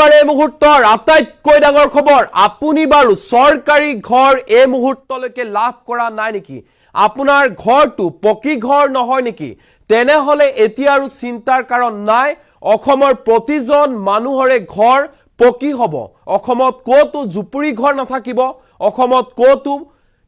এবাৰ এই মুহূৰ্তৰ আটাইতকৈ ডাঙৰ খবৰ আপুনি বাৰু চৰকাৰী ঘৰ এই মুহূৰ্তলৈকে লাভ কৰা নাই নেকি আপোনাৰ ঘৰটো পকি ঘৰ নহয় নেকি তেনেহলে এতিয়া আৰু চিন্তাৰ কাৰণ নাই অসমৰ প্ৰতিজন মানুহৰে ঘৰ পকি হ'ব অসমত কোটো জুপুৰি ঘৰ নাথাকিব অসমত কোটো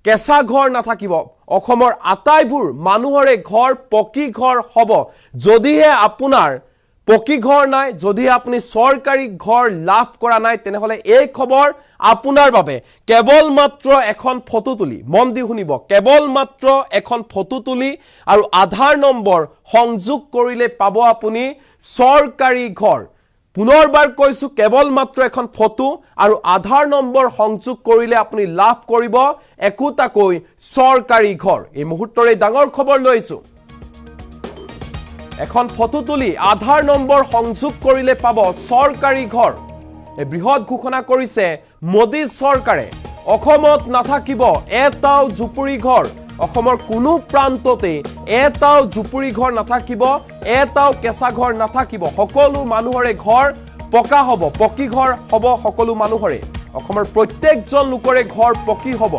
কেঁচা ঘৰ নাথাকিব অসমৰ আটাইবোৰ মানুহৰে ঘৰ পকি ঘৰ হ'ব যদিহে আপোনাৰ পকি ঘৰ নাই যদি আপুনি সৰকাৰি ঘৰ লাভ কৰা নাই তেনেহলে এই খবৰ আপোনাৰ বাবে কেৱল মাত্ৰ এখন ফটো তুলি মন দি শুনিব কেৱল মাত্ৰ এখন ফটো তুলি আৰু আধাৰ নম্বৰ সংযোগ কৰিলে পাব আপুনি সৰকাৰি ঘৰ পুনৰবাৰ কৈছো কেৱল মাত্ৰ এখন ফটো আৰু আধাৰ নম্বৰ সংযোগ কৰিলে আপুনি লাভ কৰিব একোটাকৈ সৰকাৰি ঘৰ এই মুহূৰ্তৰে ডাঙৰ খবৰ লৈছো এখন ফটো তুলি আধাৰ নম্বৰ সংযোগ কৰিলে পাব সৰকাৰি ঘৰ এই বৃহৎ ঘোষণা কৰিছে মোদী চৰকাৰে অসমত নাথাকিব এটাও জুপুৰি ঘৰ অসমৰ কোনো প্ৰান্ততে এটাও জুপুৰি ঘৰ নাথাকিব এটাও কেঁচা ঘৰ নাথাকিব সকলো মানুহৰে ঘৰ পকা হ'ব পকি ঘৰ হ'ব সকলো মানুহৰে অসমৰ প্ৰত্যেকজন লোকৰে ঘৰ পকি হ'ব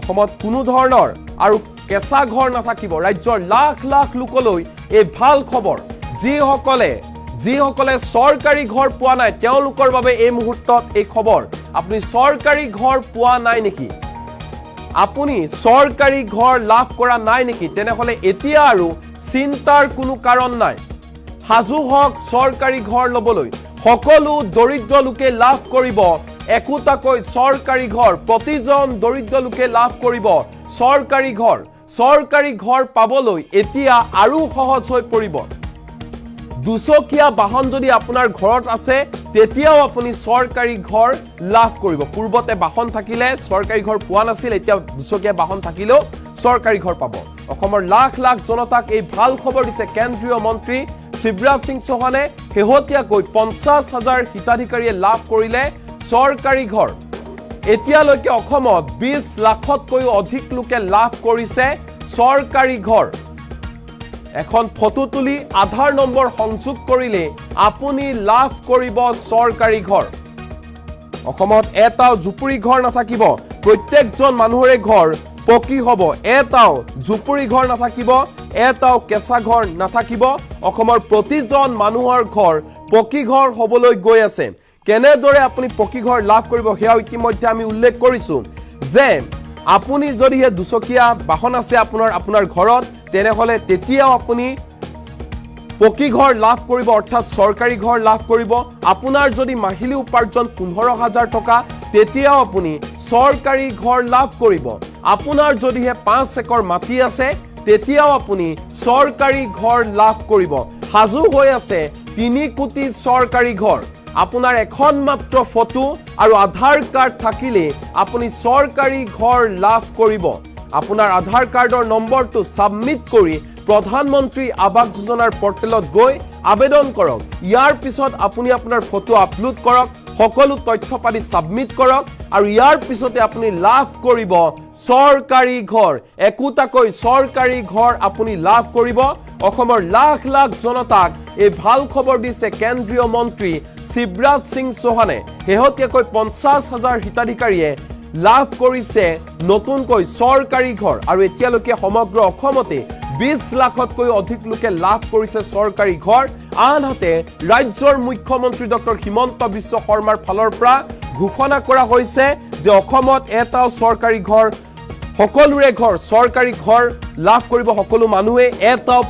অসমত কোনো ধৰণৰ আৰু কেঁচা ঘৰ নাথাকিব ৰাজ্যৰ লাখ লাখ লোকলৈ এই ভাল খবৰ যিসকলে সৰকাৰি ঘৰ পোৱা নাই তেওঁলোকৰ বাবে এই মুহূৰ্তত এই খবৰ আপুনি সৰকাৰি ঘৰ পোৱা নাই নেকি আপুনি সৰকাৰি ঘৰ লাভ কৰা নাই নেকি তেনেহলে এতিয়া আৰু চিন্তাৰ কোনো কাৰণ নাই হাজু হক সৰকাৰি ঘৰ লবলৈ সকলো দৰিদ্ৰ লোকে লাভ কৰিব একোটাকৈ সৰকাৰি ঘৰ প্ৰতিজন দৰিদ্ৰ লোকে লাভ কৰিব সৰকাৰি ঘৰ পাবলৈ এতিয়া আৰু সহজ হৈ পৰিব দুচকীয়া বাহন যদি আপোনাৰ ঘৰত আছে তেতিয়াও আপুনি সৰকাৰি ঘৰ লাভ কৰিব পূৰ্বতে বাহন থাকিলে সৰকাৰি ঘৰ পোৱা নাছিল এতিয়া দুচকীয়া বাহন থাকিলেও সৰকাৰি ঘৰ পাব অসমৰ লাখ লাখ জনতাক এই ভাল খবৰ দিছে কেন্দ্ৰীয় মন্ত্ৰী শিৱৰাজ সিং চৌহানে হেহতিয়াকৈ 50,000 হিতাধিকাৰীয়ে লাভ কৰিলে সৰকাৰি ঘৰ এতিয়ালৈকে অসমত 20 লাখতকৈও অধিক লোকে লাভ কৰিছে সৰকাৰি ঘৰ এখন ফটো তুলি আধাৰ নম্বৰ সংযোগ কৰিলে আপুনি লাভ কৰিব সৰকাৰি ঘৰ অসমত এটাও জুপুৰি ঘৰ নাথাকিব প্ৰত্যেকজন মানুহৰে ঘৰ পকি হ'ব এটাও জুপুৰি ঘৰ নাথাকিব এটাও কেঁচা ঘৰ নাথাকিব অসমৰ প্ৰতিজন মানুহৰ ঘৰ পকি ঘৰ হ'বলৈ গৈ আছে কেনেদৰে আপুনি পকি ঘৰ লাভ কৰিব হেয়া ইতিমধ্যে আমি উল্লেখ কৰিছো যে আপুনি যদি হে দুচকীয়া বাহন আছে আপোনাৰ ঘৰত তেনেহলে তেতিয়াও আপুনি পকি ঘৰ লাভ কৰিব অৰ্থাৎ সৰকাৰি ঘৰ লাভ কৰিব আপোনাৰ যদি মাহিলী উপাৰ্জন 15,000 টকা তেতিয়াও আপুনি সৰকাৰি ঘৰ লাভ কৰিব আপোনাৰ যদি হে 5 একৰ মাটি আছে তেতিয়াও আপুনি সৰকাৰি ঘৰ লাভ কৰিব হাজু হৈ আছে 3 কোটি সৰকাৰি ঘৰ আপোনাৰ এখন মাত্ৰ ফটো আৰু আধাৰ কাৰ্ড থাকিলে আপুনি সৰকাৰি ঘৰ লাভ কৰিব আপোনাৰ আধাৰ কাৰ্ডৰ নম্বৰটো সাবমিট কৰি প্ৰধানমন্ত্ৰী আৱাস যোজনাৰ পৰ্টেলত গৈ আবেদন কৰক ইয়াৰ পিছত আপুনি আপোনাৰ ফটো আপলোড কৰক সকলো তথ্য পাতি সাবমিট কৰক আৰু ইয়াৰ পিছতে আপুনি লাভ কৰিব সৰকাৰি ঘৰ একোটাকৈ সৰকাৰি ঘৰ আপুনি লাভ কৰিব অসমৰ লাখ লাখ জনতাক এই ভাল খবৰ দিছে কেন্দ্ৰীয় মন্ত্ৰী শিৱৰাজ সিং চৌহানে হেহতিয়াকৈ 50,000 হিতাধিকাৰীয়ে লাভ কৰিছে নতুনকৈ সৰকাৰি ঘৰ আৰু এতিয়ালৈকে সমগ্ৰ অসমতে 20 লাখতকৈ অধিক লোকে লাভ কৰিছে সৰকাৰি ঘৰ আনহাতে ৰাজ্যৰ মুখ্যমন্ত্ৰী ডক্টৰ হিমন্ত বিশ্ব শৰ্মাৰ ফালৰ পৰা ঘোষণা কৰা হৈছে যে অসমত এটাও সৰকাৰি ঘৰ সকলোৰে ঘৰ সৰকাৰি ঘৰ লাভ কৰিব সকলো মানুহে এটাও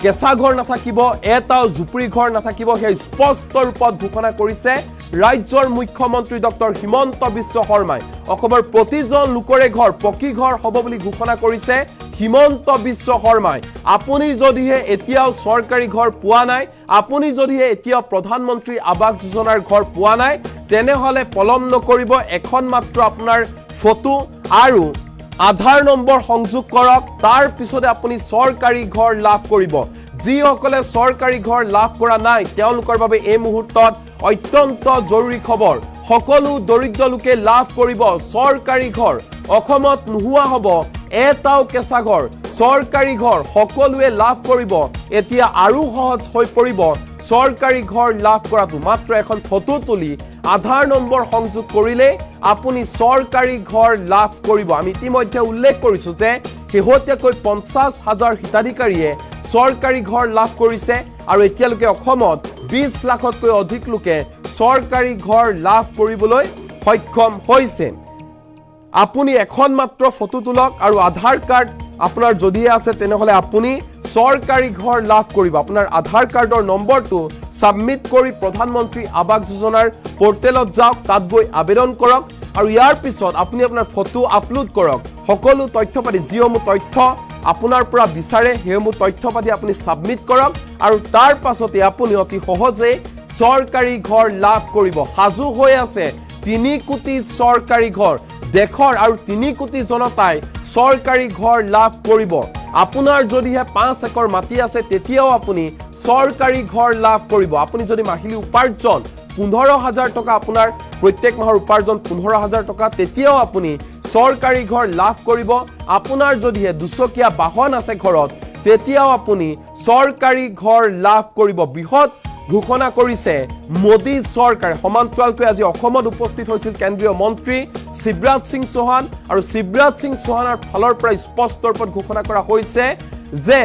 কেঁচা ঘৰ নাথাকিব এটাও জুপুৰি ঘৰ নাথাকিব হে স্পষ্ট ৰূপত ঘোষণা কৰিছে ৰাজ্যৰ মুখ্যমন্ত্ৰী ডক্টৰ হিমন্ত বিশ্ব শৰ্মাই অসমৰ প্ৰতিজন লোকৰে ঘৰ পকি ঘৰ হ'ব বুলি ঘোষণা কৰিছে হিমন্ত বিশ্ব শৰ্মাই আপুনি যদিহে এতিয়াও সৰকাৰি ঘৰ পোৱা নাই আপুনি যদিহে এতিয়াও প্ৰধানমন্ত্ৰী আৱাস যোজনাৰ ঘৰ পোৱা নাই তেনেহলে পলম নকৰিব এখন মাত্ৰ আপোনাৰ ফটো আৰু আধাৰ নম্বৰ সংযোগ কৰক তাৰ পিছতে আপুনি সৰকাৰি ঘৰ লাভ কৰিব যিসকলে সৰকাৰি ঘৰ লাভ কৰা নাই তেওঁলোকৰ বাবে এই মুহূৰ্তত অত্যন্ত জৰুৰী খবৰ সকলো দৰিদ্ৰ লোকে লাভ কৰিব সৰকাৰি ঘৰ অসমত নোহোৱা হ'ব এটাও কেঁচা ঘৰ সৰকাৰি ঘৰ সকলোৱে লাভ কৰিব এতিয়া আৰু সহজ হৈ পৰিব চৰকাৰী ঘৰ লাভ কৰাটো মাত্ৰ এখন ফটো তুলি আধাৰ নম্বৰ সংযোগ কৰিলে আপুনি চৰকাৰী ঘৰ লাভ কৰিব। আমি ইতিমধ্যে উল্লেখ কৰিছো যে শেহতীয়াকৈ 50,000 হিতাধিকাৰীয়ে চৰকাৰী ঘৰ লাভ কৰিছে আৰু এতিয়ালৈকে অসমত 20 লাখতকৈ অধিক লোকে চৰকাৰী ঘৰ লাভ কৰিবলৈ সক্ষম হৈছে। আপুনি এখন মাত্ৰ ফটো তোলক আৰু আধাৰ কাৰ্ড আপোনাৰ যদি আছে তেনেহলে আপুনি চৰকাৰী ঘৰ লাভ কৰিব। আপোনাৰ আধাৰ কাৰ্ডৰ নম্বৰটো সাবমিট কৰি প্ৰধানমন্ত্ৰী আৱাস যোজনাৰ পোৰ্টেলত যাওক, তাত গৈ আবেদন কৰক আৰু ইয়াৰ পিছত আপুনি আপোনাৰ ফটো আপলোড কৰক। সকলো তথ্য পাতি যিসমূহ তথ্য আপোনাৰ পৰা বিচাৰে সেইসমূহ তথ্য পাতি আপুনি সাবমিট কৰক আৰু তাৰ পাছতে আপুনি অতি সহজে চৰকাৰী ঘৰ লাভ কৰিব। সাজু হৈ আছে 3 কোটি চৰকাৰী ঘৰ। দেশৰ আৰু 3 কোটি জনতাই চৰকাৰী ঘৰ লাভ কৰিব। আপোনাৰ যদিহে 5 একৰ মাটি আছে তেতিয়াও আপুনি চৰকাৰী ঘৰ লাভ কৰিব। আপুনি যদি মাহিলী উপাৰ্জন 15,000 টকা, আপোনাৰ প্ৰত্যেক মাহৰ উপাৰ্জন 15,000 টকা, তেতিয়াও আপুনি চৰকাৰী ঘৰ লাভ কৰিব। আপোনাৰ যদিহে দুচকীয়া বাহন আছে ঘৰত তেতিয়াও আপুনি চৰকাৰী ঘৰ লাভ কৰিব। বৃহৎ ঘোষণা কৰিছে মোদী চৰকাৰে। সমান্তৰালকৈ আজি অসমত উপস্থিত হৈছিল কেন্দ্ৰীয় মন্ত্ৰী শিৱৰাজ সিং চৌহান আৰু শিৱৰাজ সিং চৌহানৰ ফালৰ পৰা স্পষ্ট ৰূপত ঘোষণা কৰা হৈছে যে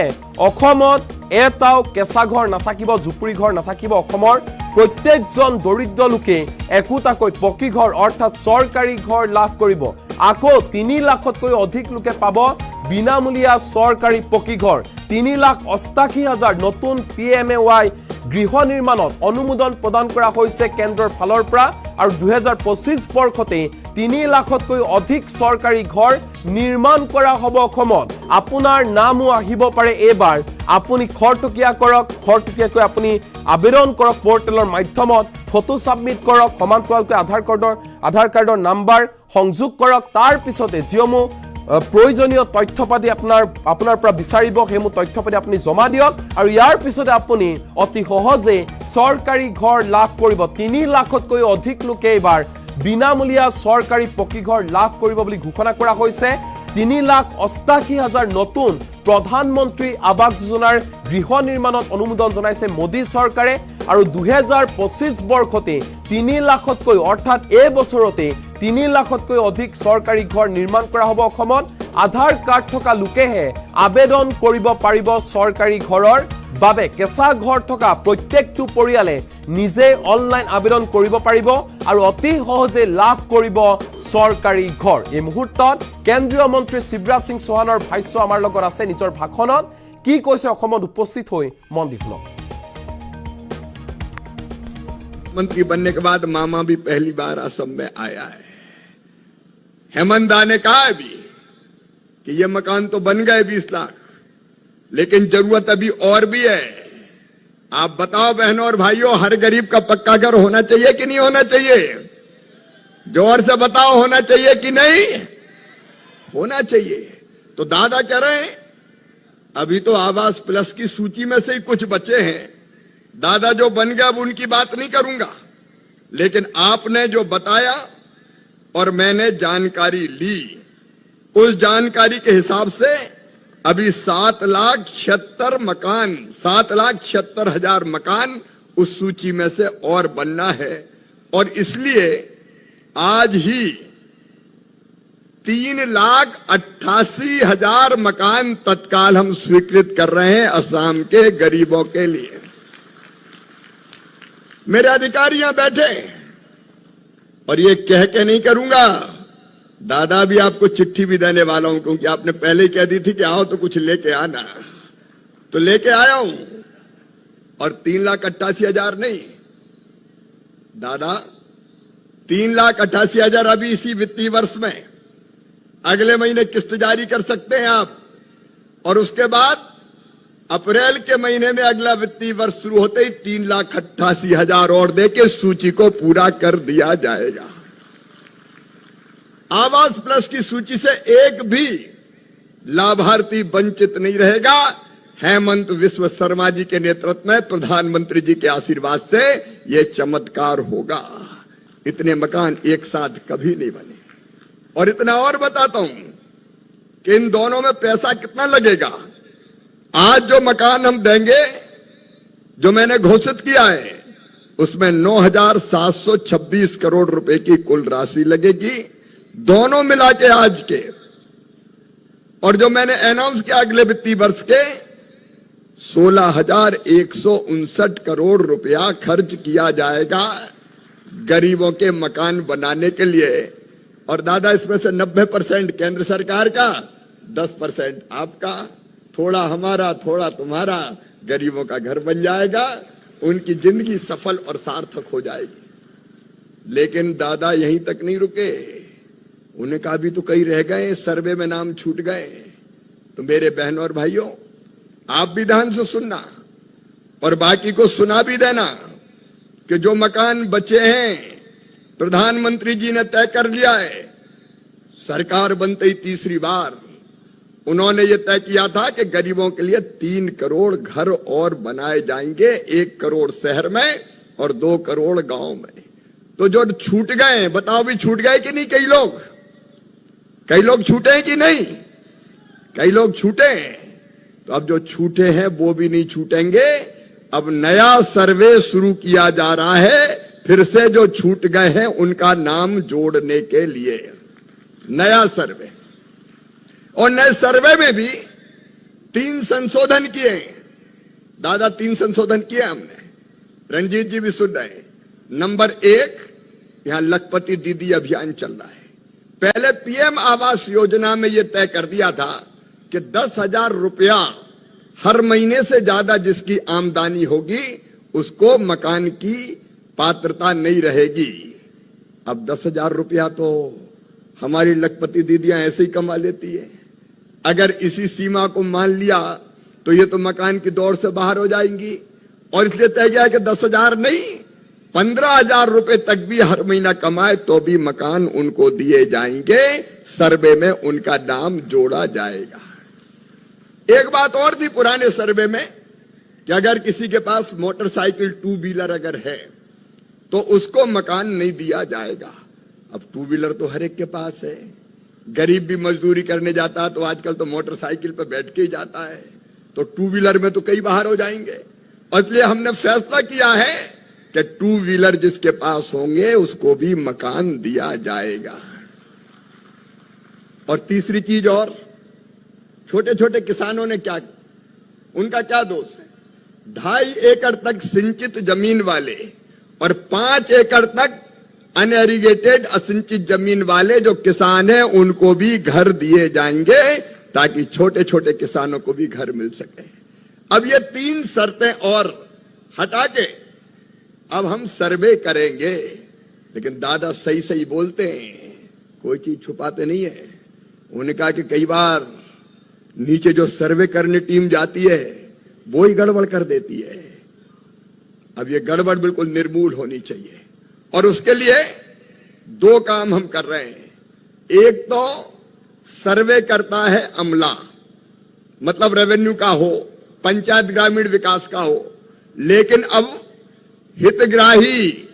অসমত এটাও কেঁচা ঘৰ নাথাকিব, জুপুৰি ঘৰ নাথাকিব। অসমৰ প্ৰত্যেকজন দৰিদ্ৰ লোকে একোটাকৈ পকী ঘৰ অৰ্থাৎ চৰকাৰী ঘৰ লাভ কৰিব। আকৌ 3 লাখতকৈ অধিক লোকে পাব বিনামূলীয়া চৰকাৰী পকী ঘৰ। 3,88,000 নতুন PMAY গৃহ নিৰ্মাণত অনুমোদন প্ৰদান কৰা হৈছে কেন্দ্ৰৰ ফালৰ পৰা আৰু 2025 বৰ্ষতে 3 লাখতকৈ অধিক চৰকাৰী ঘৰ নিৰ্মাণ কৰা হ'ব অসমত। আপোনাৰ নামো আহিব পাৰে এইবাৰ। আপুনি খৰটকীয়া কৰক, খৰটকীয়াকৈ আপুনি আবেদন কৰক পোৰ্টেলৰ মাধ্যমত, ফটো সাবমিট কৰক, সমান্তৰালকৈ আধাৰ কাৰ্ডৰ নাম্বাৰ সংযোগ কৰক। তাৰ পিছতে যিসমূহ প্ৰয়োজনীয় তথ্য পাতি আপোনাৰ পৰা বিচাৰিব সেইসমূহ তথ্য পাতি আপুনি জমা দিয়ক আৰু ইয়াৰ পিছতে আপুনি অতি সহজে চৰকাৰী ঘৰ লাভ কৰিব। 3 লাখতকৈ অধিক লোকে এইবাৰ বিনামূলীয়া চৰকাৰী পকী ঘৰ লাভ কৰিব বুলি ঘোষণা কৰা হৈছে। 3,88,000 নতুন প্ৰধানমন্ত্ৰী আৱাস যোজনাৰ গৃহ নিৰ্মাণত অনুমোদন জনাইছে মোদী চৰকাৰে আৰু 2025 বৰ্ষতে 3 লাখতকৈ অৰ্থাৎ এই বছৰতে 3 লাখতকৈ অধিক চৰকাৰী ঘৰ নিৰ্মাণ কৰা হ'ব অসমত। আধাৰ কাৰ্ড থকা লোকেহে আবেদন কৰিব পাৰিব চৰকাৰী ঘৰৰ বাবে। কেঁচা ঘৰ থকা প্ৰত্যেকটো পৰিয়ালে নিজে অনলাইন আবেদন কৰিব পাৰিব আৰু অতি সহজে লাভ কৰিব চৰকাৰী ঘৰ। এই মুহূৰ্তত কেন্দ্ৰীয় মন্ত্ৰী শিৱৰাজ সিং চৌহানৰ ভাষ্য আমাৰ লগত আছে নিজৰ ভাষণত। কি কৈছে অসমত উপস্থিত হৈ মন দি শুনক। मंत्री बनने के बाद मामा भी पहली बार असम में आया है। हेमंत दा ने कहा अभी कि ये मकान तो बन गए 20 लाख, लेकिन जरूरत अभी और भी है। आप बताओ बहनों और भाइयों, हर गरीब का पक्का घर होना चाहिए कि नहीं होना चाहिए? जोर से बताओ, होना चाहिए कि नहीं? होना चाहिए। तो दादा कह रहे हैं अभी तो आवास प्लस की सूची में से ही कुछ बचे हैं। दादा जो बन गया अब उनकी बात नहीं करूंगा, लेकिन आपने जो बताया और मैंने जानकारी ली, उस जानकारी के हिसाब से अभी 7,76,000 मकान, 7,76,000 मकान उस सूची में से और बनना है। और इसलिए आज ही 3,88,000 मकान तत्काल हम स्वीकृत कर रहे हैं असम के गरीबों के लिए। मेरे अधिकारी यहां बैठे और ये कह के नहीं करूंगा, दादा भी आपको चिट्ठी भी देने वाला हूं, क्योंकि आपने पहले ही कह दी थी कि आओ तो कुछ लेके आना, तो लेके आया हूं। और 3,88,000 नहीं दादा, 3,88,000 अभी इसी वित्तीय वर्ष में, अगले महीने किस्त जारी कर सकते हैं आप, और उसके बाद अप्रैल के महीने में अगला वित्तीय वर्ष शुरू होते ही 3,88,000 और देके सूची को पूरा कर दिया जाएगा। आवास प्लस की सूची से एक भी लाभार्थी वंचित नहीं रहेगा। हेमंत विश्व शर्मा जी के नेतृत्व में प्रधानमंत्री जी के आशीर्वाद से यह चमत्कार होगा। इतने मकान एक साथ कभी नहीं बने। और इतना और बताता हूं कि इन दोनों में पैसा कितना लगेगा। आज जो मकान हम देंगे, जो मैंने घोषित किया है उसमें 9,726 करोड़ रुपए की कुल राशि लगेगी, दोनों मिला के आज के। और जो मैंने अनाउंस किया अगले वित्तीय वर्ष के 16,159 करोड़ रुपया खर्च किया जाएगा गरीबों के मकान बनाने के लिए। और दादा इसमें से 90% केंद्र सरकार का, 10% आपका, थोड़ा हमारा थोड़ा तुम्हारा, गरीबों का घर बन जाएगा, उनकी जिंदगी सफल और सार्थक हो जाएगी। लेकिन दादा यहीं तक नहीं रुके, उन्हें कहा भी तो कई रह गए, सर्वे में नाम छूट गए। तो मेरे बहनों और भाइयों, आप भी ध्यान से सुनना और बाकी को सुना भी देना कि जो मकान बचे हैं प्रधानमंत्री जी ने तय कर लिया है। सरकार बनते ही तीसरी बार उन्होंने ये तय किया था कि गरीबों के लिए 3 करोड़ घर और बनाए जाएंगे, 1 करोड़ शहर में और 2 करोड़ गांव में। तो जो छूट गए, बताओ भी छूट गए कि नहीं? कई लोग छूटे हैं कि नहीं? कई लोग छूटे हैं। तो अब जो छूटे हैं वो भी नहीं छूटेंगे। अब नया सर्वे शुरू किया जा रहा है, फिर से जो छूट गए हैं उनका नाम जोड़ने के लिए नया सर्वे। और नए सर्वे में भी 3 संशोधन किए। दादा 3 संशोधन किए हमने, रणजीत जी भी सुन रहे हैं। नंबर 1, यहां लखपति दीदी अभियान चल रहा है। पहले पीएम आवास योजना में यह तय कर दिया था कि 10,000 रुपया हर महीने से ज्यादा जिसकी आमदनी होगी उसको मकान की पात्रता नहीं रहेगी। अब 10,000 रुपया तो हमारी लखपति दीदियां ऐसे ही कमा लेती है। अगर इसी सीमा को मान लिया तो ये तो मकान की दौड़ से बाहर हो जाएंगी। और इसलिए तय किया कि 10,000 नहीं, 15,000 रुपए तक भी हर महीना कमाए तो भी मकान उनको दिए जाएंगे, सर्वे में उनका नाम जोड़ा जाएगा। एक बात और थी पुराने सर्वे में कि अगर किसी के पास मोटरसाइकिल 2 व्हीलर अगर है तो उसको मकान नहीं दिया जाएगा। अब 2 व्हीलर तो हर एक के पास है। गरीब भी मजदूरी करने जाता है तो आजकल तो मोटरसाइकिल पर बैठ के ही जाता है, तो 2 व्हीलर में तो कई बाहर हो जाएंगे। और इसलिए हमने फैसला किया है कि 2 व्हीलर जिसके पास होंगे उसको भी मकान दिया जाएगा। और तीसरी चीज, और छोटे छोटे किसानों ने क्या, उनका क्या दोष है? 2.5 एकड़ तक सिंचित जमीन वाले और 5 एकड़ तक अनएरिगेटेड असिंचित जमीन वाले जो किसान हैं उनको भी घर दिए जाएंगे ताकि छोटे छोटे किसानों को भी घर मिल सके। अब ये 3 शर्तें और हटा के अब हम सर्वे करेंगे। लेकिन दादा सही सही बोलते हैं, कोई चीज छुपाते नहीं है। उन्होंने कहा कि कई बार नीचे जो सर्वे करने टीम जाती है वो ही गड़बड़ कर देती है। अब ये गड़बड़ बिल्कुल निर्मूल होनी चाहिए और उसके लिए 2 काम हम कर रहे हैं। एक तो सर्वे करता है अमला, मतलब रेवेन्यू का हो, पंचायत ग्रामीण विकास का हो। लेकिन अब हितग्राही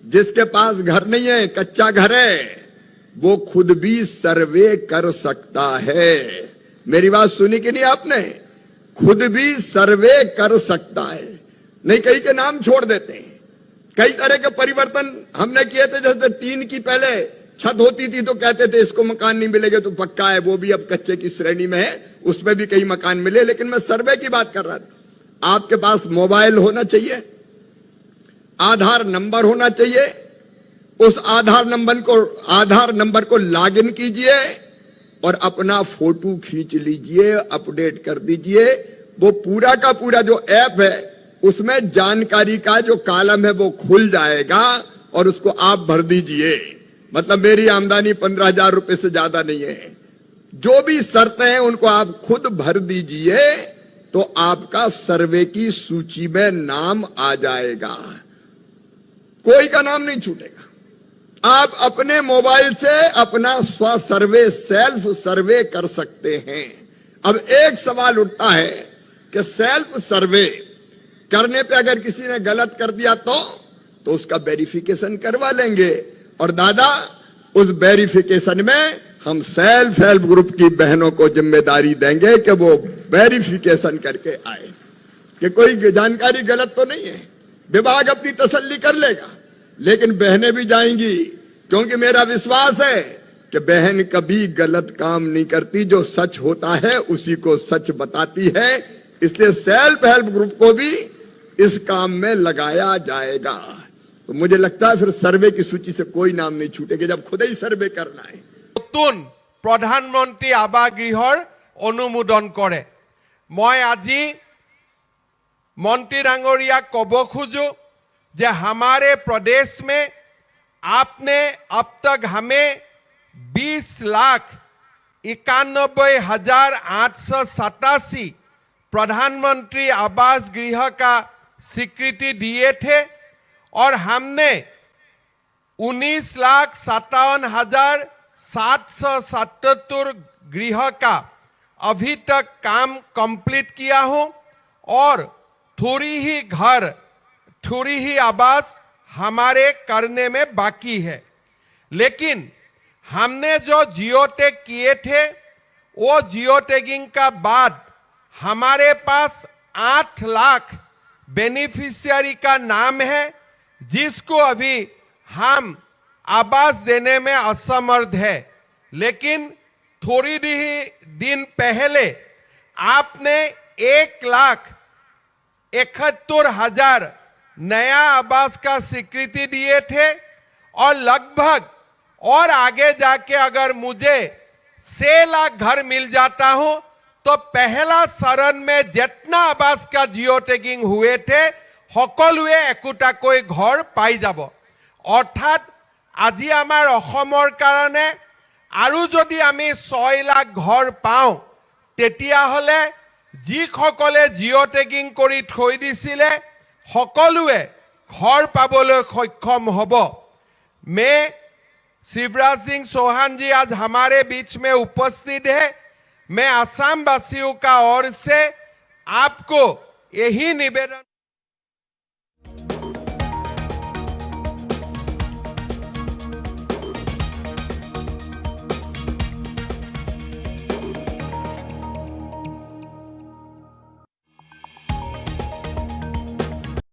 जिसके पास घर नहीं है, कच्चा घर है, वो खुद भी सर्वे कर सकता है। मेरी बात सुनी कि नहीं आपने? खुद भी सर्वे कर सकता है। नहीं कहीं के नाम छोड़ देते हैं। कई तरह के परिवर्तन हमने किए थे, जैसे टीन की पहले छत होती थी तो कहते थे इसको मकान नहीं मिलेगा तो पक्का है, वो भी अब कच्चे की श्रेणी में है, उसमें भी कई मकान मिले। लेकिन मैं सर्वे की बात कर रहा था। आपके पास मोबाइल होना चाहिए, आधार नंबर होना चाहिए, उस आधार नंबर को लॉगिन कीजिए और अपना फोटो खींच लीजिए, अपडेट कर दीजिए। वो पूरा का पूरा जो ऐप है उसमें जानकारी का जो कॉलम है वो खुल जाएगा और उसको आप भर दीजिए। मतलब मेरी आमदनी 15,000 रुपए से ज्यादा नहीं है, जो भी शर्तें हैं उनको आप खुद भर दीजिए तो आपका सर्वे की सूची में नाम आ जाएगा। कोई का नाम नहीं छूटेगा। आप अपने मोबाइल से अपना स्व सर्वे, सेल्फ सर्वे कर सकते हैं। अब एक सवाल उठता है कि सेल्फ सर्वे करने पे अगर किसी ने गलत कर दिया तो उसका वेरिफिकेशन करवा लेंगे। और दादा उस वेरिफिकेशन में हम सेल्फ हेल्प ग्रुप की बहनों को जिम्मेदारी देंगे कि वो वेरिफिकेशन करके आए। कि कोई जानकारी गलत तो नहीं है, विभाग अपनी तसल्ली कर लेगा। लेकिन बहनें भी जाएंगी, क्योंकि मेरा विश्वास है कि बहन कभी गलत काम नहीं करती, जो सच होता है उसी को सच बताती है। इसलिए सेल्फ हेल्प ग्रुप को भी इस काम में लगाया जाएगा। तो मुझे लगता है फिर सर्वे की सूची से कोई नाम नहीं छूटेगा, जब खुद ही सर्वे करना है। নতুন प्रधानमंत्री आवास गृहर अनुमोदन करे। मैं আজি मंत्री डांगरिया कब खोजो जे हमारे प्रदेश में आपने अब तक हमें 20,91,887 प्रधानमंत्री आवास गृह का स्वीकृति दिए थे और हमने 19,57,777 गृह का अभी तक काम कंप्लीट किया हूं और थोड़ी ही आवास हमारे करने में बाकी है। लेकिन हमने जो जियो टैग किए थे, वो जियो टैगिंग का बाद हमारे पास 8 लाख बेनिफिशियरी का नाम है, जिसको अभी हम आवास देने में असमर्थ है। लेकिन थोड़ी ही दिन पहले आपने 1,71,000 नया आवास का स्वीकृति दिए थे और लगभग और आगे जाके अगर मुझे 6 लाख घर मिल जाता हूं तो पहला चरण में जितना आवास का जियो टैगिंग हुए थे সকলোৱে একোটাকৈ ঘৰ পাই যাব। অৰ্থাৎ আজি আমাৰ অসমৰ কাৰণে আৰু যদি আমি 6 লাখ ঘৰ পাওঁ, তেতিয়াহ'লে যিসকলে জিঅ' টেগিং কৰি থৈ দিছিলে সকলোৱে ঘৰ পাবলৈ সক্ষম হ'ব। मैं शिवराज सिंह चौहान जी आज हमारे बीच में उपस्थित है। मैं असम वासियों का ओर से आपको यही निवेदन